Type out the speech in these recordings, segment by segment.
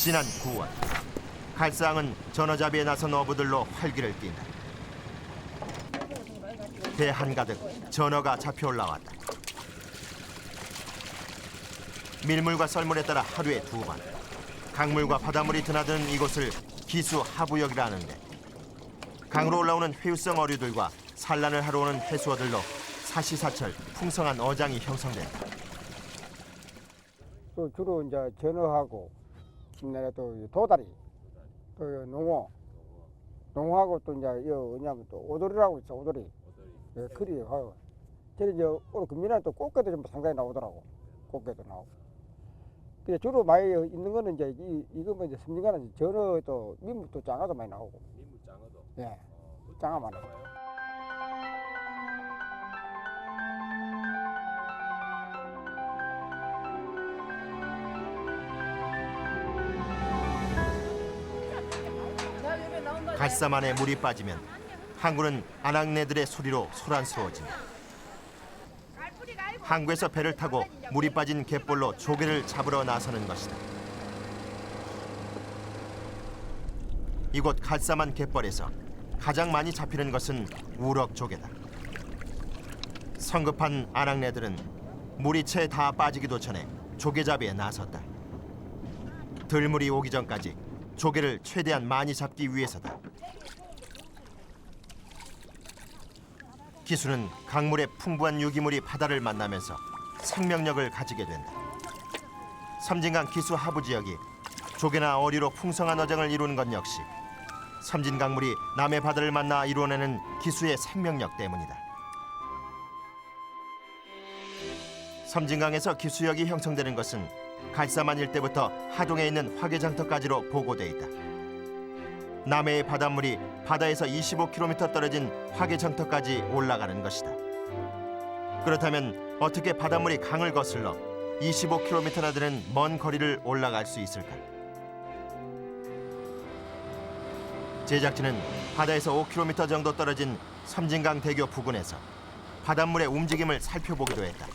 지난 9월 갈사항은 전어잡이에 나선 어부들로 활기를 띈다. 배 한가득 전어가 잡혀 올라왔다. 밀물과 썰물에 따라 하루에 2번 강물과 바닷물이 드나드는 이곳을 기수 하부역이라는데 강으로 올라오는 회유성 어류들과 산란을 하러 오는 해수어들로 사시사철 풍성한 어장이 형성된다. 또 주로 이제 전어하고 또 도다리, 또 농어하고 또 이제 뭐냐면 또 오돌이라고 있어. 오돌이. 예, 그리하고 저리 오늘 금년에 또 꽃게도 좀 상당히 나오더라고. 꽃게도 나오고. 근데 주로 많이 있는 거는 이제 이거 뭐 이제 섬진강은 전어 또 민물도 장어도 많이 나오고. 민물 장어도. 예, 장어 많이. 갈삼 안에 물이 빠지면 항구는 아낙네들의 소리로 소란스러워진다. 항구에서 배를 타고 물이 빠진 갯벌로 조개를 잡으러 나서는 것이다. 이곳 갈삼안 갯벌에서 가장 많이 잡히는 것은 우럭조개다. 성급한 아낙네들은 물이 채 다 빠지기도 전에 조개잡이에 나섰다. 들물이 오기 전까지 조개를 최대한 많이 잡기 위해서다. 기수는 강물의 풍부한 유기물이 바다를 만나면서 생명력을 가지게 된다. 섬진강 기수 하부 지역이 조개나 어류로 풍성한 어장을 이루는 것 역시 섬진강물이 남해 바다를 만나 이루어내는 기수의 생명력 때문이다. 섬진강에서 기수역이 형성되는 것은 갈사만 일대부터 하동에 있는 화개장터까지로 보고돼 있다. 남해의 바닷물이 바다에서 25km 떨어진 화개장터까지 올라가는 것이다. 그렇다면 어떻게 바닷물이 강을 거슬러 25km나 되는 먼 거리를 올라갈 수 있을까? 제작진은 바다에서 5km 정도 떨어진 섬진강 대교 부근에서 바닷물의 움직임을 살펴보기도 했다.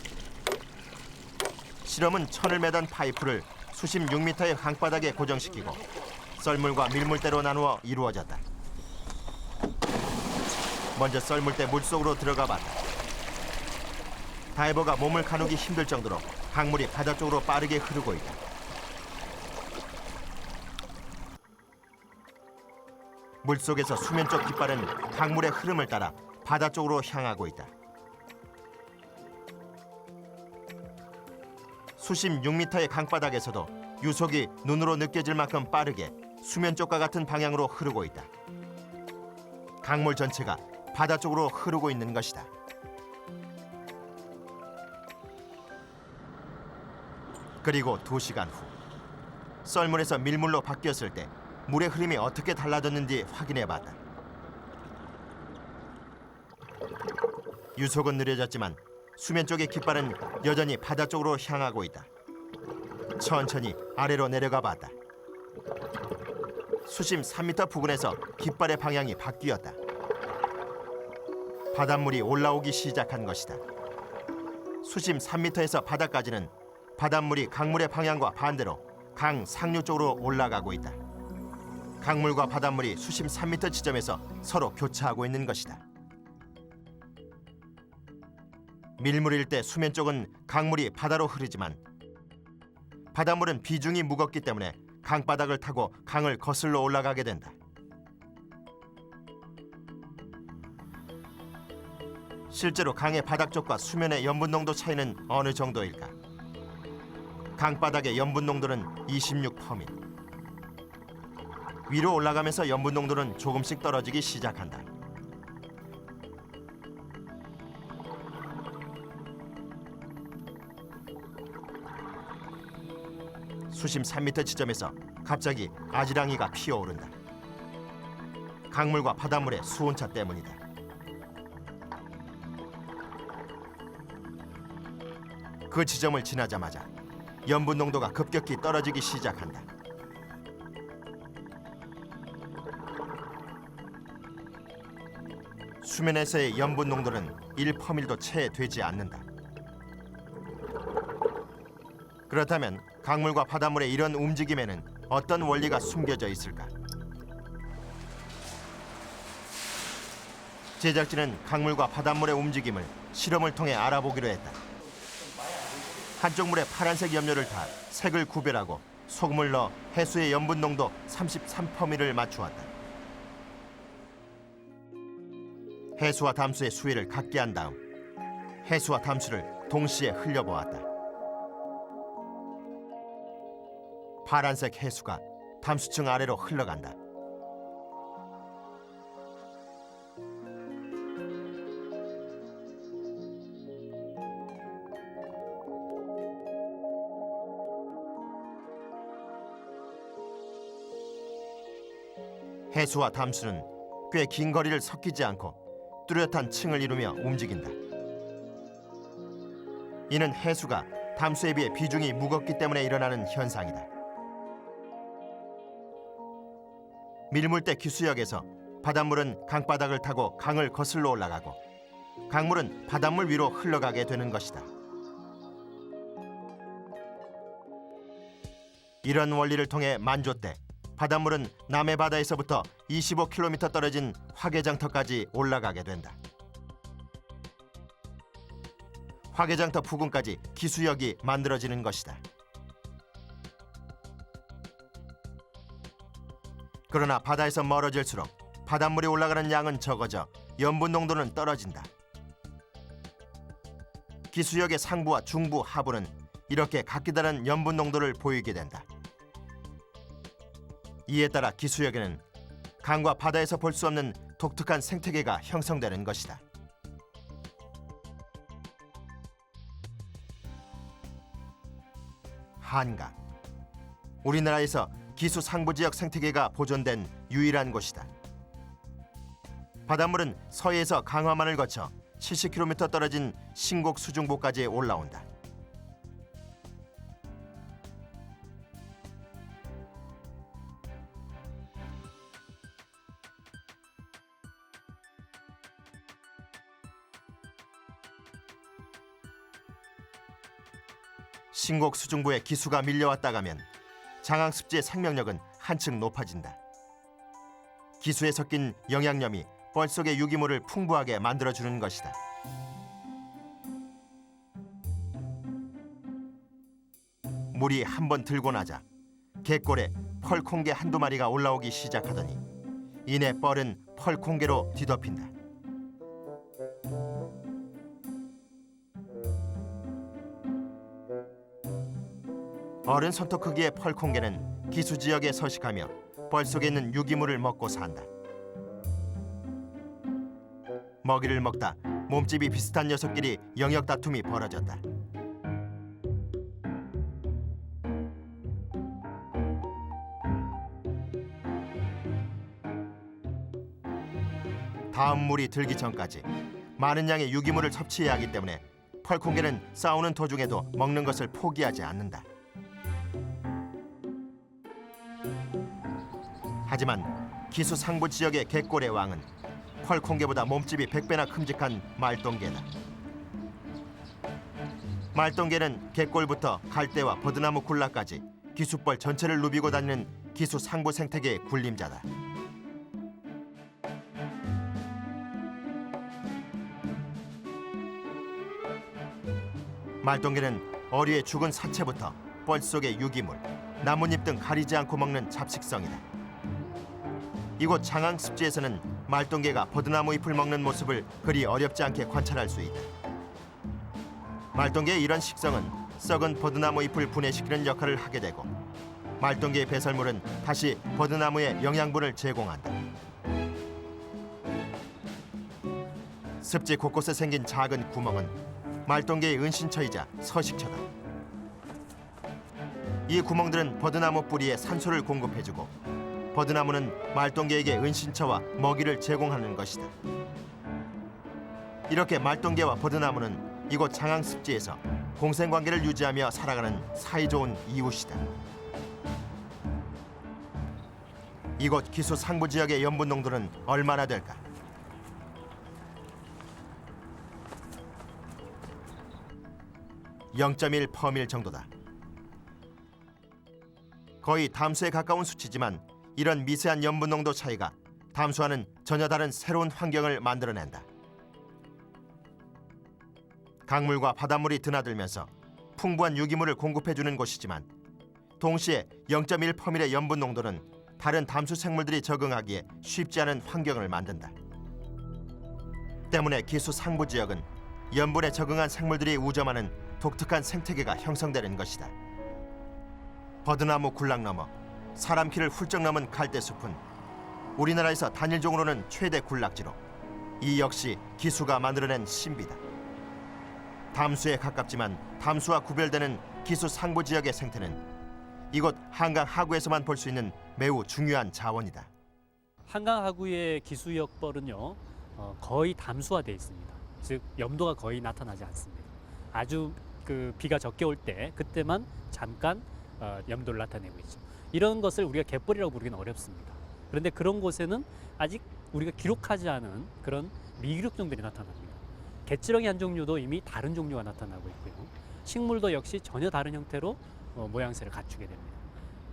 실험은 천을 매단 파이프를 수심 6m의 강바닥에 고정시키고 썰물과 밀물대로 나누어 이루어졌다. 먼저 썰물대 물속으로 들어가 봤다. 다이버가 몸을 가누기 힘들 정도로 강물이 바다 쪽으로 빠르게 흐르고 있다. 물속에서 수면 쪽 깃발은 강물의 흐름을 따라 바다 쪽으로 향하고 있다. 수심 6m의 강바닥에서도 유속이 눈으로 느껴질 만큼 빠르게 수면 쪽과 같은 방향으로 흐르고 있다. 강물 전체가 바다 쪽으로 흐르고 있는 것이다. 그리고 2시간 후 썰물에서 밀물로 바뀌었을 때 물의 흐름이 어떻게 달라졌는지 확인해봤다. 유속은 느려졌지만 수면 쪽의 깃발은 여전히 바다 쪽으로 향하고 있다. 천천히 아래로 내려가 봤다. 수심 3m 부근에서 깃발의 방향이 바뀌었다. 바닷물이 올라오기 시작한 것이다. 수심 3m에서 바다까지는 바닷물이 강물의 방향과 반대로 강 상류 쪽으로 올라가고 있다. 강물과 바닷물이 수심 3m 지점에서 서로 교차하고 있는 것이다. 밀물일 때 수면 쪽은 강물이 바다로 흐르지만 바닷물은 비중이 무겁기 때문에 강바닥을 타고 강을 거슬러 올라가게 된다. 실제로 강의 바닥 쪽과 수면의 염분 농도 차이는 어느 정도일까? 강바닥의 염분 농도는 26%. 위로 올라가면서 염분 농도는 조금씩 떨어지기 시작한다. 수심 3m 지점에서 갑자기 아지랑이가 피어오른다. 강물과 바닷물의 수온차 때문이다. 그 지점을 지나자마자 염분 농도가 급격히 떨어지기 시작한다. 수면에서의 염분 농도는 1%도 채 되지 않는다. 그렇다면 강물과 바닷물의 이런 움직임에는 어떤 원리가 숨겨져 있을까? 제작진은 강물과 바닷물의 움직임을 실험을 통해 알아보기로 했다. 한쪽 물에 파란색 염료를 타 색을 구별하고 소금을 넣어 해수의 염분 농도 33%를 맞추었다. 해수와 담수의 수위를 같게 한 다음 해수와 담수를 동시에 흘려보았다. 파란색 해수가 담수층 아래로 흘러간다. 해수와 담수는 꽤 긴 거리를 섞이지 않고 뚜렷한 층을 이루며 움직인다. 이는 해수가 담수에 비해 비중이 무겁기 때문에 일어나는 현상이다. 밀물대 기수역에서 바닷물은 강바닥을 타고 강을 거슬러 올라가고 강물은 바닷물 위로 흘러가게 되는 것이다. 이런 원리를 통해 만조 때 바닷물은 남해 바다에서부터 25km 떨어진 화개장터까지 올라가게 된다. 화개장터 부근까지 기수역이 만들어지는 것이다. 그러나 바다에서 멀어질수록 바닷물이 올라가는 양은 적어져 염분 농도는 떨어진다. 기수역의 상부와 중부, 하부는 이렇게 각기 다른 염분 농도를 보이게 된다. 이에 따라 기수역에는 강과 바다에서 볼 수 없는 독특한 생태계가 형성되는 것이다. 한강. 우리나라에서 기수 상부 지역 생태계가 보존된 유일한 곳이다. 바닷물은 서해에서 강화만을 거쳐 70km 떨어진 신곡 수중보까지 올라온다. 신곡 수중부에 기수가 밀려왔다가면 장항습지의 생명력은 한층 높아진다. 기수에 섞인 영양염이 뻘 속의 유기물을 풍부하게 만들어주는 것이다. 물이 한번 들고 나자 갯골에 펄콩개 한두 마리가 올라오기 시작하더니 이내 뻘은 펄콩개로 뒤덮인다. 어른 손톱 크기의 펄콩개는 기수 지역에 서식하며 뻘 속에 있는 유기물을 먹고 산다. 먹이를 먹다 몸집이 비슷한 녀석끼리 영역 다툼이 벌어졌다. 다음 물이 들기 전까지 많은 양의 유기물을 섭취해야 하기 때문에 펄콩개는 싸우는 도중에도 먹는 것을 포기하지 않는다. 하지만 기수 상부 지역의 갯골의 왕은 펄콩개보다 몸집이 100배나 큼직한 말똥개다. 말똥개는 갯골부터 갈대와 버드나무 군락까지 기수벌 전체를 누비고 다니는 기수 상부 생태계의 군림자다. 말똥개는 어류의 죽은 사체부터 뻘 속의 유기물, 나뭇잎 등 가리지 않고 먹는 잡식성이다. 이곳 장항습지에서는 말똥개가 버드나무 잎을 먹는 모습을 그리 어렵지 않게 관찰할 수 있다. 말똥개의 이런 식성은 썩은 버드나무 잎을 분해시키는 역할을 하게 되고 말똥개의 배설물은 다시 버드나무에 영양분을 제공한다. 습지 곳곳에 생긴 작은 구멍은 말똥개의 은신처이자 서식처다. 이 구멍들은 버드나무 뿌리에 산소를 공급해주고 버드나무는 말똥개에게 은신처와 먹이를 제공하는 것이다. 이렇게 말똥개와 버드나무는 이곳 장항습지에서 공생관계를 유지하며 살아가는 사이좋은 이웃이다. 이곳 기수 상부 지역의 염분 농도는 얼마나 될까? (0.1 퍼밀) 정도다. 거의 담수에 가까운 수치지만 이런 미세한 염분 농도 차이가 담수와는 전혀 다른 새로운 환경을 만들어낸다. 강물과 바닷물이 드나들면서 풍부한 유기물을 공급해주는 곳이지만 동시에 0.1%의 염분 농도는 다른 담수 생물들이 적응하기에 쉽지 않은 환경을 만든다. 때문에 기수 상부 지역은 염분에 적응한 생물들이 우점하는 독특한 생태계가 형성되는 것이다. 버드나무 군락 넘어 사람 키를 훌쩍 넘은 갈대숲은 우리나라에서 단일종으로는 최대 군락지로 이 역시 기수가 만들어낸 신비다. 담수에 가깝지만 담수와 구별되는 기수 상부 지역의 생태는 이곳 한강 하구에서만 볼 수 있는 매우 중요한 자원이다. 한강 하구의 기수역벌은요 거의 담수화되어 있습니다. 즉 염도가 거의 나타나지 않습니다. 아주 비가 적게 올 때 그때만 잠깐 염도를 나타내고 있죠. 이런 것을 우리가 갯벌이라고 부르기는 어렵습니다. 그런데 그런 곳에는 아직 우리가 기록하지 않은 그런 미기록종들이 나타납니다. 갯지렁이 한 종류도 이미 다른 종류가 나타나고 있고요. 식물도 역시 전혀 다른 형태로 모양새를 갖추게 됩니다.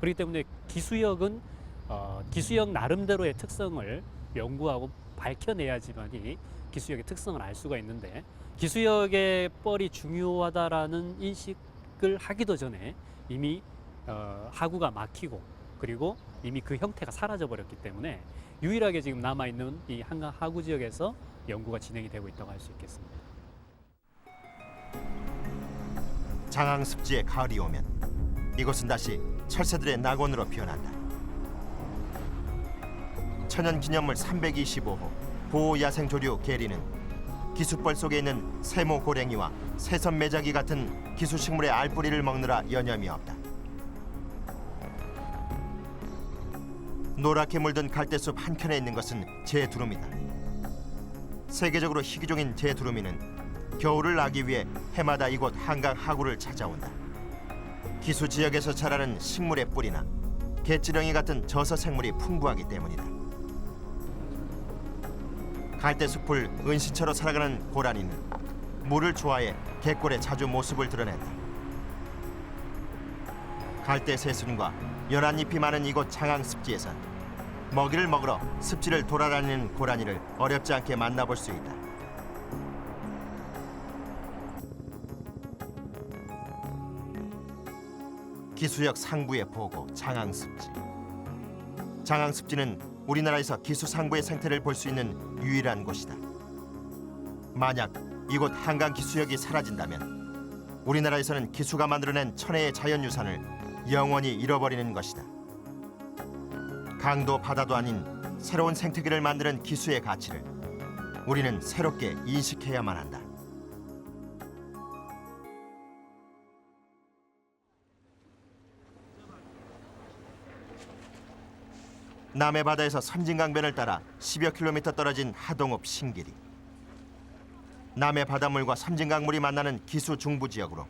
그렇기 때문에 기수역은 기수역 나름대로의 특성을 연구하고 밝혀내야지만이 기수역의 특성을 알 수가 있는데 기수역의 뻘이 중요하다라는 인식을 하기도 전에 이미 하구가 막히고 그리고 이미 그 형태가 사라져 버렸기 때문에 유일하게 지금 남아 있는 이 한강 하구 지역에서 연구가 진행이 되고 있다고 할 수 있겠습니다. 장항습지의 가을이 오면 이곳은 다시 철새들의 낙원으로 변한다. 천연기념물 325호 보호야생조류 게리는 기수벌 속에 있는 세모고랭이와 새선매자기 같은 기수식물의 알뿌리를 먹느라 여념이 없다. 노랗게 물든 갈대숲 한켠에 있는 것은 제두루미다. 세계적으로 희귀종인 제두루미는 겨울을 나기 위해 해마다 이곳 한강 하구를 찾아온다. 기수 지역에서 자라는 식물의 뿌리나 갯지렁이 같은 저서 생물이 풍부하기 때문이다. 갈대숲을 은신처로 살아가는 고라니는 물을 좋아해 갯골에 자주 모습을 드러낸다. 갈대 새순과 연한 잎이 많은 이곳 장항습지에선 먹이를 먹으러 습지를 돌아다니는 고라니를 어렵지 않게 만나볼 수 있다. 기수역 상부의 보고 장항습지. 장항습지는 우리나라에서 기수 상부의 생태를 볼 수 있는 유일한 곳이다. 만약 이곳 한강 기수역이 사라진다면 우리나라에서는 기수가 만들어낸 천혜의 자연유산을 영원히 잃어버리는 것이다. 강도 바다도 아닌 새로운 생태계를 만드는 기수의 가치를 우리는 새롭게 인식해야만 한다. 남해 바다에서 섬진강변을 따라 10여 킬로미터 떨어진 하동읍 신길이. 남해 바닷물과 섬진강물이 만나는 기수 중부 지역으로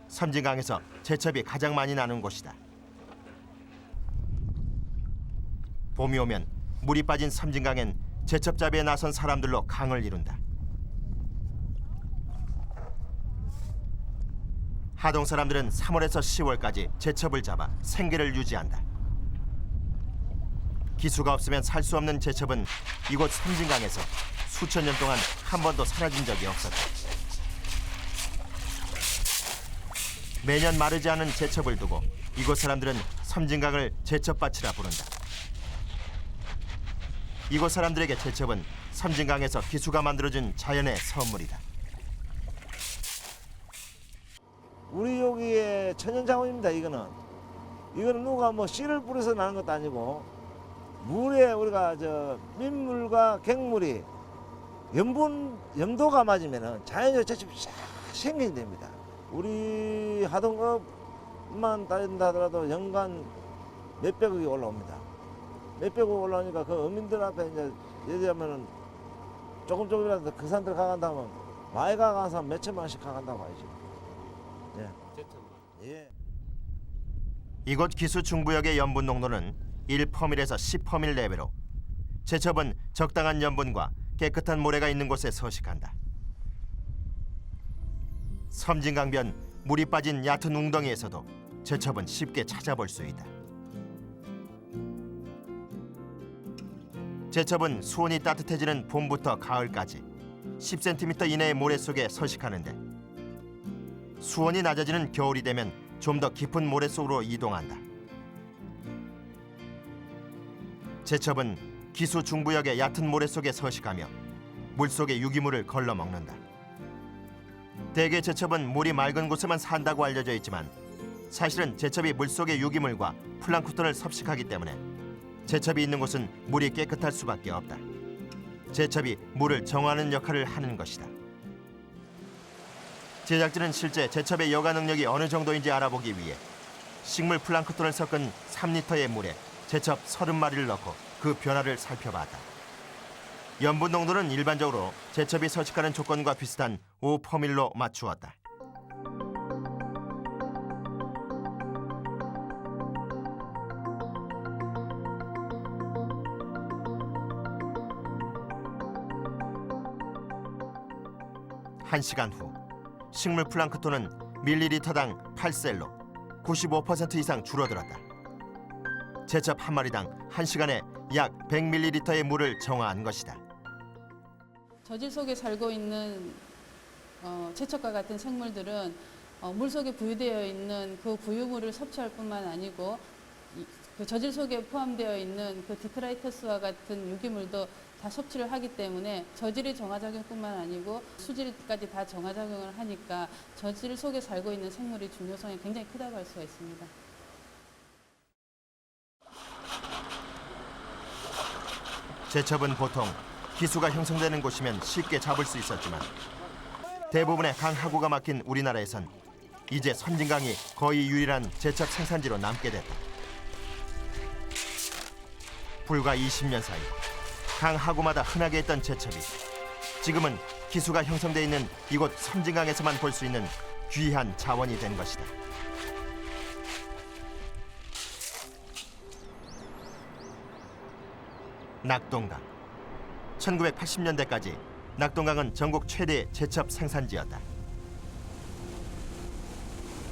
섬진강에서 제첩이 가장 많이 나는 곳이다. 봄이 오면 물이 빠진 섬진강엔 제첩잡이에 나선 사람들로 강을 이룬다. 하동 사람들은 3월에서 10월까지 제첩을 잡아 생계를 유지한다. 기수가 없으면 살 수 없는 제첩은 이곳 섬진강에서 수천 년 동안 한 번도 사라진 적이 없었다. 매년 마르지 않은 제첩을 두고 이곳 사람들은 섬진강을 제첩밭이라 부른다. 이곳 사람들에게 제첩은 섬진강에서 기수가 만들어준 자연의 선물이다. 우리 여기의 천연자원입니다. 이거는 누가 뭐 씨를 뿌려서 나는 것도 아니고 물에 우리가 민물과 갱물이 염도가 맞으면은 자연적 제첩이 싹 생기게 됩니다. 우리 하동읍만 따진다 하더라도 연간 몇백억이 올라옵니다. 몇백억 올라오니까 그 어민들 앞에 이제 예를 들면은 조금이라도 그 산들 가간다면 마이가 가서 몇천만 원씩 가간다고 봐야지. 예. 이곳 기수 중부역의 염분 농도는 1퍼밀에서 10퍼밀 내외로 제첩은 적당한 염분과 깨끗한 모래가 있는 곳에 서식한다. 섬진강변 물이 빠진 얕은 웅덩이에서도 제첩은 쉽게 찾아볼 수 있다. 제첩은 수온이 따뜻해지는 봄부터 가을까지 10cm 이내의 모래 속에 서식하는데 수온이 낮아지는 겨울이 되면 좀 더 깊은 모래 속으로 이동한다. 제첩은 기수 중부역의 얕은 모래 속에 서식하며 물속의 유기물을 걸러 먹는다. 대개 제첩은 물이 맑은 곳에만 산다고 알려져 있지만 사실은 제첩이 물속의 유기물과 플랑크톤을 섭식하기 때문에 제첩이 있는 곳은 물이 깨끗할 수밖에 없다. 제첩이 물을 정화하는 역할을 하는 것이다. 제작진은 실제 제첩의 여가 능력이 어느 정도인지 알아보기 위해 식물 플랑크톤을 섞은 3리터의 물에 제첩 30마리를 넣고 그 변화를 살펴봤다. 염분 농도는 일반적으로 제첩이 서식하는 조건과 비슷한 5%로 맞추었다. 한 시간 후 식물 플랑크톤은 밀리리터당 8셀로 95% 이상 줄어들었다. 제첩 한 마리당 1시간에 약 100ml의 물을 정화한 것이다. 저질 속에 살고 있는 제첩과 같은 생물들은 물 속에 부유되어 있는 그 부유물을 섭취할 뿐만 아니고 그 저질 속에 포함되어 있는 그 디트라이터스와 같은 유기물도 다 섭취를 하기 때문에 저질이 정화작용뿐만 아니고 수질까지 다 정화작용을 하니까 저질 속에 살고 있는 생물의 중요성이 굉장히 크다고 할 수가 있습니다. 제첩은 보통 기수가 형성되는 곳이면 쉽게 잡을 수 있었지만 대부분의 강 하구가 막힌 우리나라에선 이제 선진강이 거의 유일한 제첩 생산지로 남게 됐다. 불과 20년 사이 강 하구마다 흔하게 있던 제첩이 지금은 기수가 형성돼 있는 이곳 선진강에서만 볼 수 있는 귀한 자원이 된 것이다. 낙동강. 1980년대까지 낙동강은 전국 최대 제첩 생산지였다.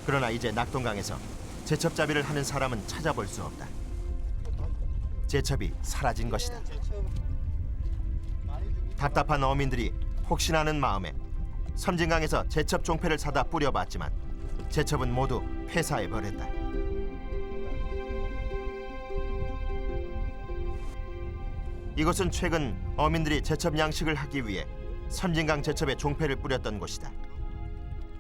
그러나 이제 낙동강에서 제첩잡이를 하는 사람은 찾아볼 수 없다. 제첩이 사라진 것이다. 답답한 어민들이 혹시나 하는 마음에 섬진강에서 제첩 종패를 사다 뿌려봤지만 제첩은 모두 폐사해버렸다. 이곳은 최근 어민들이 제첩 양식을 하기 위해 섬진강 제첩에 종패를 뿌렸던 곳이다.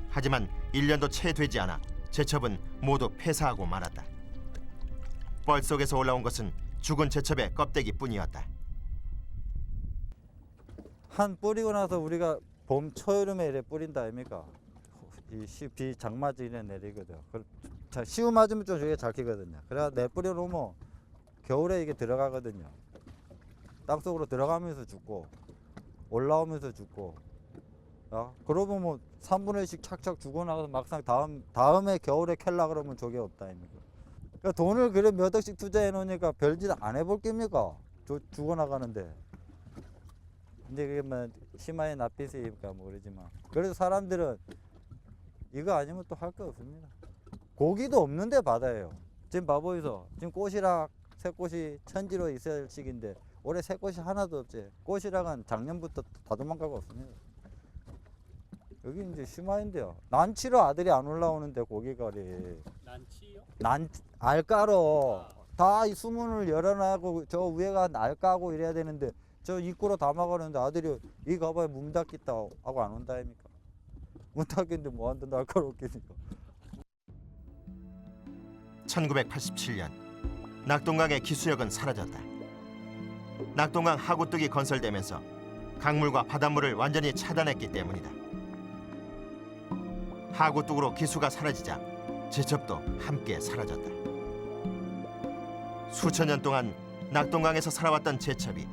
하지만 1년도 채 되지 않아 제첩은 모두 폐사하고 말았다. 뻘 속에서 올라온 것은 죽은 제첩의 껍데기뿐이었다. 한 뿌리고 나서 우리가 봄 초여름에 이래 뿌린다 아닙니까? 비 장마지 이래 내리거든. 시우 맞으면 좀 저게 잘 키거든요. 그래야 내 뿌려놓으면 겨울에 이게 들어가거든요. 땅속으로 들어가면서 죽고 올라오면서 죽고. 그러면 뭐 3분의 1씩 착착 죽어 나가서 막상 다음에 겨울에 캘라 그러면 저게 없다 아닙니까? 그러니까 돈을 그래 몇 억씩 투자해 놓으니까 별짓 안 해볼 깁니까? 죽어 나가는데. 근데 그게 뭐 심하게 낯빛이니까 모르지만 그래도 사람들은 이거 아니면 또 할 거 없습니다. 고기도 없는데 바다예요. 지금 바보에서 지금 꽃이락 새꽃이 천지로 있을 시기인데 올해 새꽃이 하나도 없지. 꽃이락은 작년부터 다 도망가고 없습니다. 여기 이제 심화인데요. 난치로 아들이 안 올라오는데 고기가리. 난치요? 알까로 다 이 수문을 열어놔고 저 위에가 알 까고 이래야 되는데 저 입구로 다 막아놓는데 아들이 이 가봐야 문 닫겠다 하고 안 온다 아닙니까? 문 닫겠는데 뭐 한다 날카롭겠니까. 1987년 낙동강의 기수역은 사라졌다. 낙동강 하구뚝이 건설되면서 강물과 바닷물을 완전히 차단했기 때문이다. 하구뚝으로 기수가 사라지자 제첩도 함께 사라졌다. 수천 년 동안 낙동강에서 살아왔던 제첩이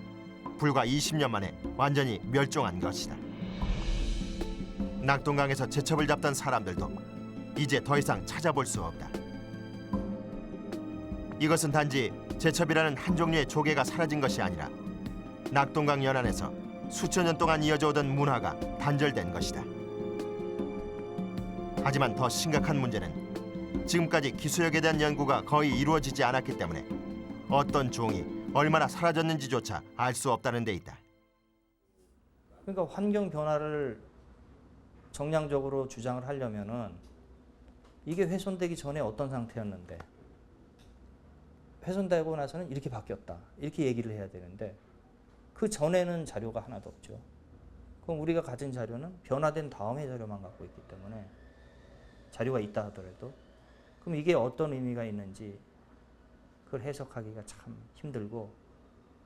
불과 20년 만에 완전히 멸종한 것이다. 낙동강에서 제첩을 잡던 사람들도 이제 더 이상 찾아볼 수 없다. 이것은 단지 제첩이라는 한 종류의 조개가 사라진 것이 아니라 낙동강 연안에서 수천 년 동안 이어져 오던 문화가 단절된 것이다. 하지만 더 심각한 문제는 지금까지 기수역에 대한 연구가 거의 이루어지지 않았기 때문에 어떤 종이 얼마나 사라졌는지조차 알 수 없다는 데 있다. 그러니까 환경 변화를 정량적으로 주장을 하려면은 이게 훼손되기 전에 어떤 상태였는데 훼손되고 나서는 이렇게 바뀌었다. 이렇게 얘기를 해야 되는데 그 전에는 자료가 하나도 없죠. 그럼 우리가 가진 자료는 변화된 다음의 자료만 갖고 있기 때문에 자료가 있다 하더라도 그럼 이게 어떤 의미가 있는지 그걸 해석하기가 참 힘들고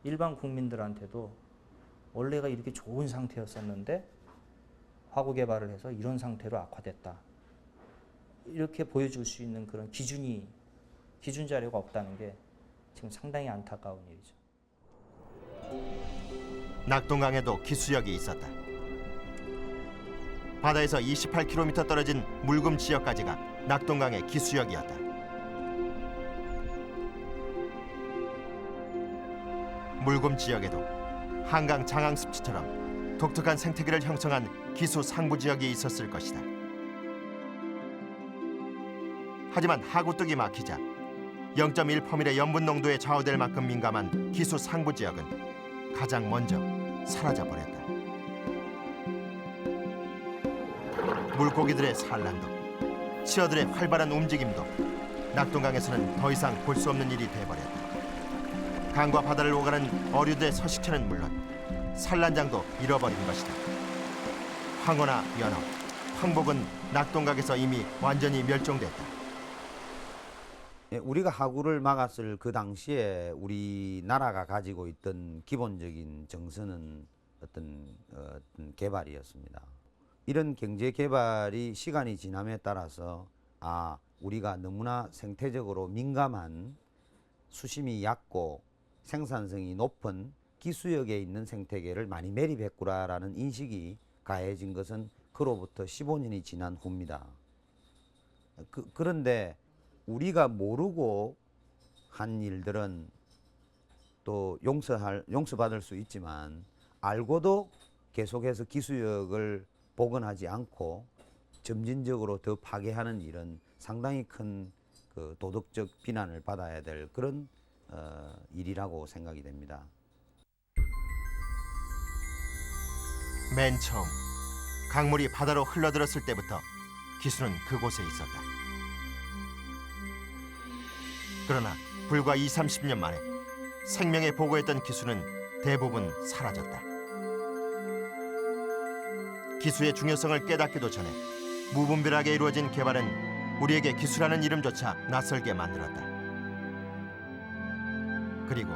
일반 국민들한테도 원래가 이렇게 좋은 상태였었는데 화구 개발을 해서 이런 상태로 악화됐다. 이렇게 보여줄 수 있는 그런 기준 자료가 없다는 게 지금 상당히 안타까운 일이죠. 낙동강에도 기수역이 있었다. 바다에서 28km 떨어진 물금 지역까지가 낙동강의 기수역이었다. 물금 지역에도 한강 장항 습지처럼 독특한 생태계를 형성한 기수 상부 지역이 있었을 것이다. 하지만 하구뚝이 막히자 0.1%의 염분 농도에 좌우될 만큼 민감한 기수 상부 지역은 가장 먼저 사라져버렸다. 물고기들의 산란도, 치어들의 활발한 움직임도 낙동강에서는 더 이상 볼 수 없는 일이 돼버렸다. 강과 바다를 오가는 어류들의 서식처는 물론 산란장도 잃어버린 것이다. 황어나 연어, 황복은 낙동강에서 이미 완전히 멸종됐다. 예, 우리가 하구를 막았을 그 당시에 우리나라가 가지고 있던 기본적인 정서는 어떤 개발이었습니다. 이런 경제 개발이 시간이 지남에 따라서 우리가 너무나 생태적으로 민감한 수심이 얕고 생산성이 높은 기수역에 있는 생태계를 많이 매립했구나라는 인식이 가해진 것은 그로부터 15년이 지난 후입니다. 그런데 우리가 모르고 한 일들은 또 용서받을 수 있지만 알고도 계속해서 기수역을 복원하지 않고 점진적으로 더 파괴하는 일은 상당히 큰 그 도덕적 비난을 받아야 될 그런 일이라고 생각이 됩니다. 맨 처음 강물이 바다로 흘러들었을 때부터 기수는 그곳에 있었다. 그러나 불과 20-30년 만에 생명에 보고했던 기수는 대부분 사라졌다. 기수의 중요성을 깨닫기도 전에 무분별하게 이루어진 개발은 우리에게 기수라는 이름조차 낯설게 만들었다. 그리고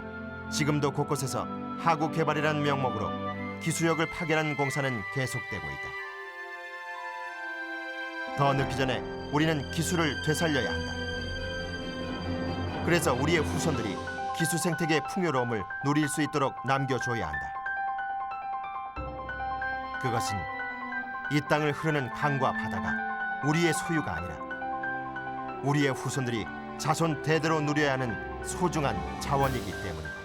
지금도 곳곳에서 하구 개발이라는 명목으로 기수역을 파괴하는 공사는 계속되고 있다. 더 늦기 전에 우리는 기수를 되살려야 한다. 그래서 우리의 후손들이 기수 생태계의 풍요로움을 누릴 수 있도록 남겨줘야 한다. 그것은 이 땅을 흐르는 강과 바다가 우리의 소유가 아니라 우리의 후손들이 자손 대대로 누려야 하는 소중한 자원이기 때문이다.